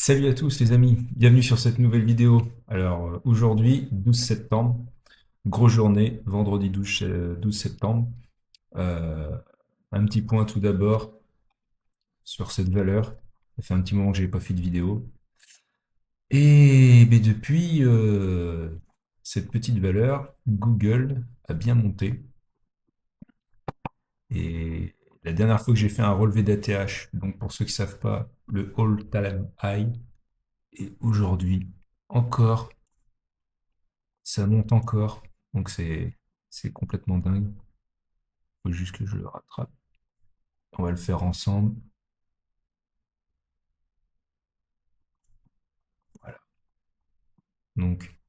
Salut à tous les amis, bienvenue sur cette nouvelle vidéo. Alors aujourd'hui, 12 septembre, grosse journée, vendredi 12 septembre. Euh, un petit point tout d'abord sur cette valeur. Ça fait un petit moment que j'ai pas fait de vidéo. Et ben, depuis cette petite valeur, Google a bien monté. Et la dernière fois que j'ai fait un relevé d'ATH, donc pour ceux qui ne savent pas, le all-time high, et aujourd'hui, encore ça monte encore, donc c'est complètement dingue. Faut juste que je le rattrape. On va le faire ensemble. Voilà. Donc,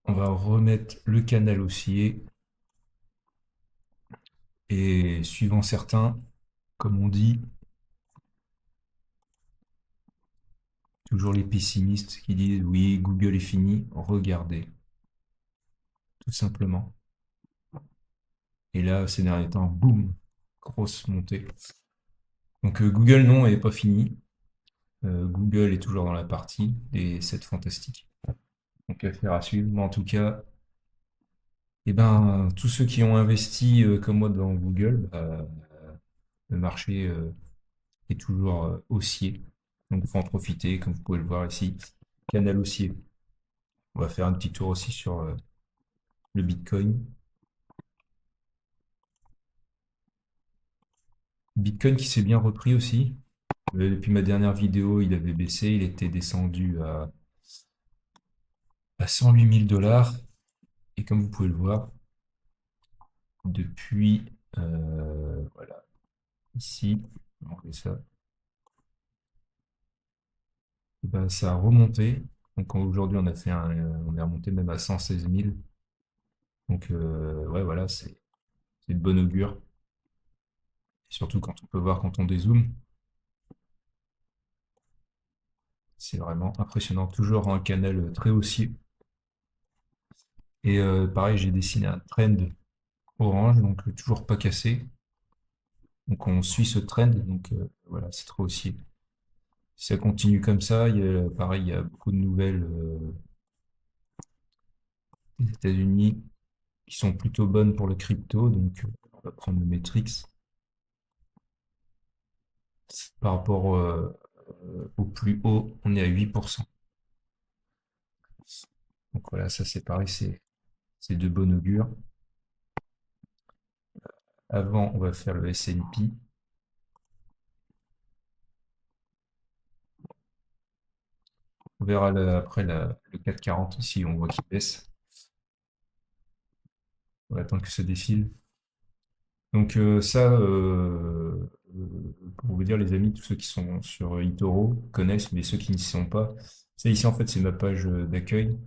on va remettre le canal haussier et suivant certains, comme on dit, toujours les pessimistes qui disent oui, Google est fini. Regardez, tout simplement. Et là, ces derniers temps, boum, grosse montée. Donc Google non, est pas fini. Google est toujours dans la partie et c'est fantastique. Donc affaire à suivre. Mais en tout cas, eh ben, tous ceux qui ont investi comme moi dans Google, le marché est toujours haussier. Donc il faut en profiter, comme vous pouvez le voir ici. Canal haussier. On va faire un petit tour aussi sur le Bitcoin. Bitcoin qui s'est bien repris aussi. Depuis ma dernière vidéo, il avait baissé, il était descendu à 108 000 dollars. Et comme vous pouvez le voir, depuis, voilà, ici, on fait ça, et ben, ça a remonté. Donc aujourd'hui, on est remonté même à 116 000. Donc ouais, voilà, c'est de bon augure. Surtout quand on peut voir quand on dézoome, c'est vraiment impressionnant. Toujours un canal très haussier. Et pareil, j'ai dessiné un trend orange, donc toujours pas cassé. Donc on suit ce trend, donc voilà, c'est trop haussier. Si ça continue comme ça, pareil, il y a beaucoup de nouvelles des États-Unis qui sont plutôt bonnes pour le crypto. Donc on va prendre le Matrix. Par rapport au plus haut, on est à 8%. Donc voilà, ça c'est pareil, c'est de bon augure. Avant, on va faire le S&P. On verra après le 440 ici, on voit qu'il baisse. On va attendre que ça défile. Donc ça, pour vous dire les amis, tous ceux qui sont sur eToro connaissent, mais ceux qui n'y sont pas, ça ici en fait c'est ma page d'accueil.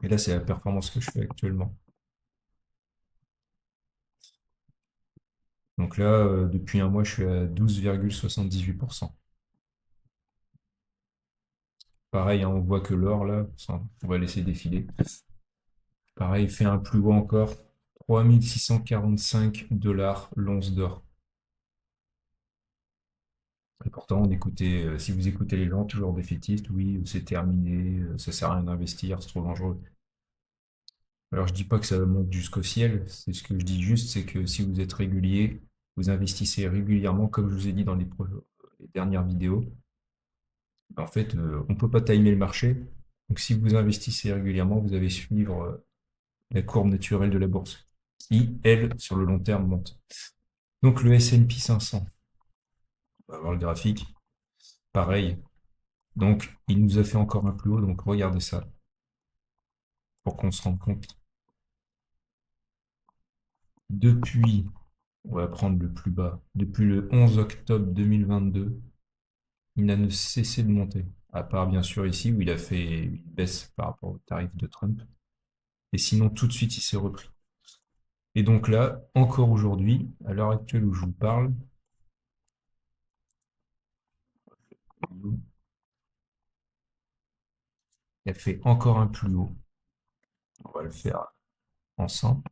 Et là c'est la performance que je fais actuellement. Donc là, depuis un mois, je suis à 12,78%. Pareil, hein, on voit que l'or là, on va laisser défiler. Pareil, fait un plus haut encore. 3645 dollars l'once d'or. Et pourtant, si vous écoutez les gens, toujours défaitistes, oui, c'est terminé, ça sert à rien d'investir, c'est trop dangereux. Alors je dis pas que ça monte jusqu'au ciel, c'est ce que je dis juste, c'est que si vous êtes régulier, vous investissez régulièrement, comme je vous ai dit dans les dernières vidéos. En fait, on peut pas timer le marché. Donc si vous investissez régulièrement, vous allez suivre la courbe naturelle de la bourse, qui, elle, sur le long terme, monte. Donc le S&P 500, on va voir le graphique, pareil. Donc il nous a fait encore un plus haut, donc regardez ça, pour qu'on se rende compte. Depuis, on va prendre le plus bas, depuis le 11 octobre 2022, il n'a ne cessé de monter. À part bien sûr ici où il a fait une baisse par rapport au tarif de Trump. Et sinon, tout de suite, il s'est repris. Et donc là, encore aujourd'hui, à l'heure actuelle où je vous parle, il a fait encore un plus haut. On va le faire ensemble.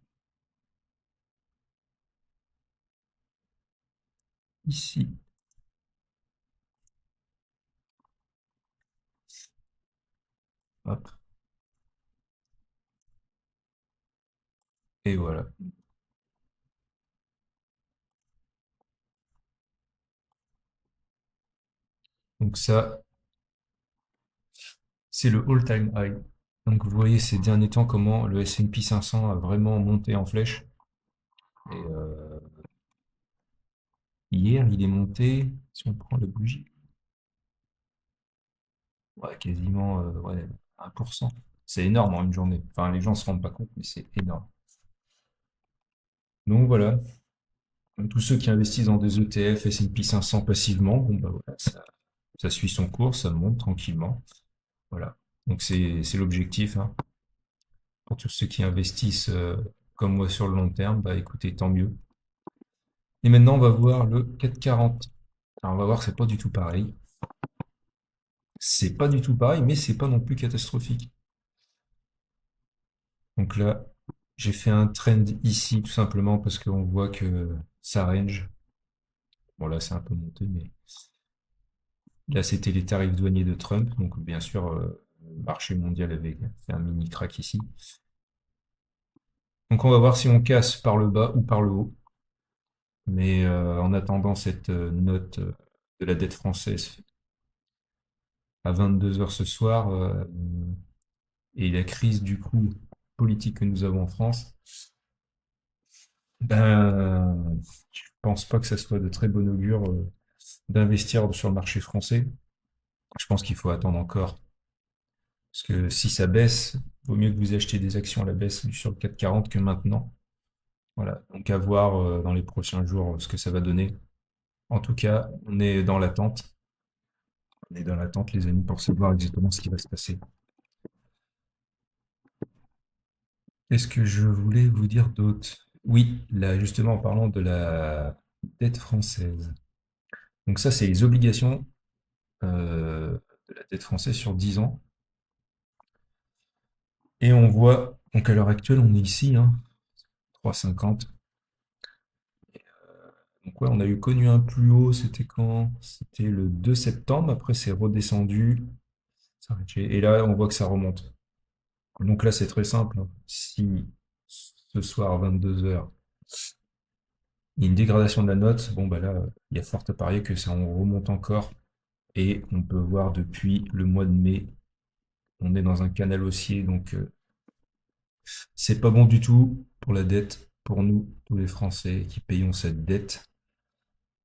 Ici, Hop, et voilà. Donc ça, c'est le all-time high. Donc vous voyez ces derniers temps comment le S&P 500 a vraiment monté en flèche. Et hier, il est monté, si on prend la bougie, ouais, quasiment ouais, 1%. C'est énorme en une journée. Enfin, les gens se rendent pas compte, mais c'est énorme. Donc voilà. Donc, tous ceux qui investissent dans des ETF S&P 500 passivement, bon bah voilà, ça suit son cours, ça monte tranquillement. Voilà. Donc c'est l'objectif, hein. Pour tous ceux qui investissent comme moi sur le long terme, bah écoutez, tant mieux. Et maintenant, on va voir le 440. Alors, on va voir que c'est pas du tout pareil. C'est pas du tout pareil, mais c'est pas non plus catastrophique. Donc là, j'ai fait un trend ici tout simplement parce qu'on voit que ça range. Bon là, c'est un peu monté, mais là, c'était les tarifs douaniers de Trump. Donc bien sûr, le marché mondial avait fait un mini crack ici. Donc on va voir si on casse par le bas ou par le haut. Mais en attendant cette note de la dette française à 22 heures ce soir, et la crise du coup politique que nous avons en France, ben, je pense pas que ça soit de très bon augure d'investir sur le marché français. Je pense qu'il faut attendre encore. Parce que si ça baisse, vaut mieux que vous achetiez des actions à la baisse sur le 440 que maintenant. Voilà. Donc à voir dans les prochains jours ce que ça va donner. En tout cas, on est dans l'attente. On est dans l'attente, les amis, pour savoir exactement ce qui va se passer. Qu'est-ce que je voulais vous dire d'autre? Oui, là, justement, en parlant de la dette française. Donc ça, c'est les obligations de la dette française sur 10 ans. Et on voit, donc à l'heure actuelle, on est ici, hein, 3,50. Donc ouais, on a eu connu un plus haut, c'était quand? C'était le 2 septembre, après c'est redescendu. Et là, on voit que ça remonte. Donc là, c'est très simple, hein. Si ce soir à 22 heures, il y a une dégradation de la note, bon bah là, il y a fort à parier que ça en remonte encore. Et on peut voir depuis le mois de mai, on est dans un canal haussier, donc c'est pas bon du tout pour la dette, pour nous, tous les Français qui payons cette dette,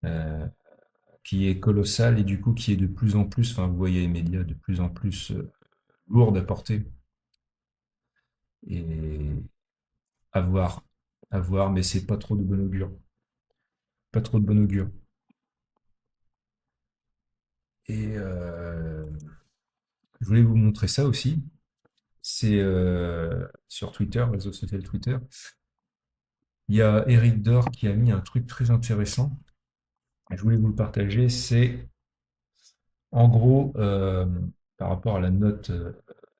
euh, qui est colossale et du coup qui est de plus en plus, enfin vous voyez les médias, de plus en plus lourde à porter. Et à voir, mais c'est pas trop de bon augure. Pas trop de bon augure. Et je voulais vous montrer ça aussi. C'est sur Twitter, réseau social Twitter. Il y a Eric Dor qui a mis un truc très intéressant. Je voulais vous le partager. C'est en gros par rapport à la note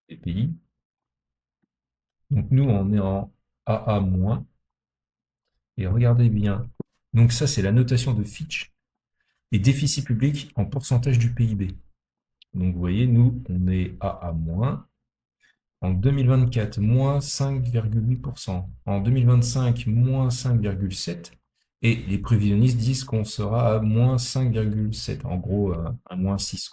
des pays. Donc nous, on est en AA-. Et regardez bien. Donc ça, c'est la notation de Fitch et déficit public en pourcentage du PIB. Donc vous voyez, nous, on est AA-. En 2024, moins 5,8%. En 2025, moins 5,7%. Et les prévisionnistes disent qu'on sera à moins 5,7%. En gros, à moins 6.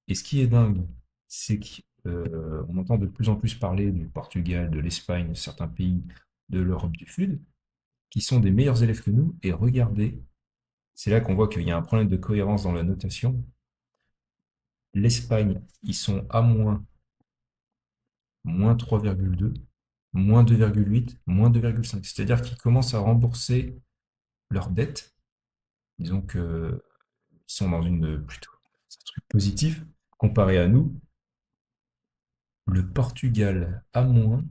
Et ce qui est dingue, c'est qu'on entend de plus en plus parler du Portugal, de l'Espagne, de certains pays de l'Europe du Sud, qui sont des meilleurs élèves que nous. Et regardez, c'est là qu'on voit qu'il y a un problème de cohérence dans la notation. L'Espagne, ils sont à moins 3,2, moins 2,8, moins 2,5. C'est-à-dire qu'ils commencent à rembourser leurs dettes. Disons qu'ils sont dans une plutôt un truc positif comparé à nous. Le Portugal a moins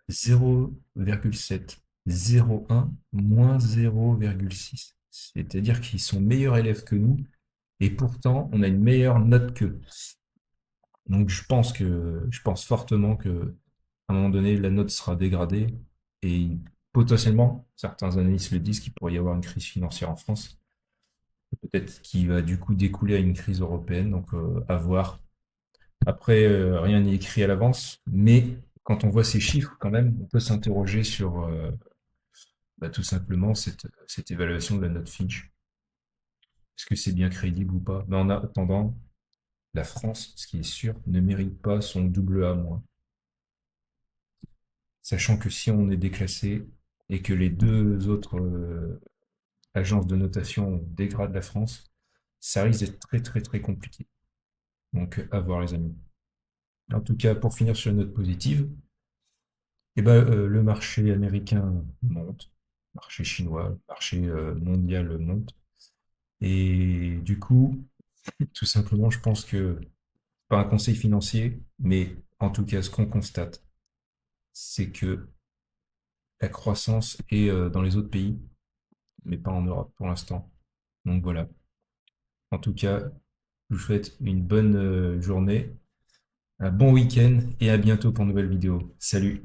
0,7, 0,1, moins 0,6. C'est-à-dire qu'ils sont meilleurs élèves que nous et pourtant on a une meilleure note qu'eux. Donc je pense fortement que à un moment donné la note sera dégradée et potentiellement certains analystes le disent qu'il pourrait y avoir une crise financière en France, peut-être qui va du coup découler à une crise européenne. Donc à voir. Après, rien n'est écrit à l'avance, mais quand on voit ces chiffres, quand même, on peut s'interroger sur bah, tout simplement cette évaluation de la note Finch. Est-ce que c'est bien crédible ou pas? Mais en attendant, la France, ce qui est sûr, ne mérite pas son double A-. Sachant que si on est déclassé et que les deux autres agences de notation dégradent la France, ça risque d'être très très très compliqué. Donc à voir les amis. En tout cas, pour finir sur une note positive, eh ben, le marché américain monte, le marché chinois, le marché mondial monte. Et du coup, tout simplement, je pense que, pas un conseil financier, mais en tout cas, ce qu'on constate, c'est que la croissance est dans les autres pays, mais pas en Europe pour l'instant. Donc voilà. En tout cas, je vous souhaite une bonne journée, un bon week-end et à bientôt pour une nouvelle vidéo. Salut!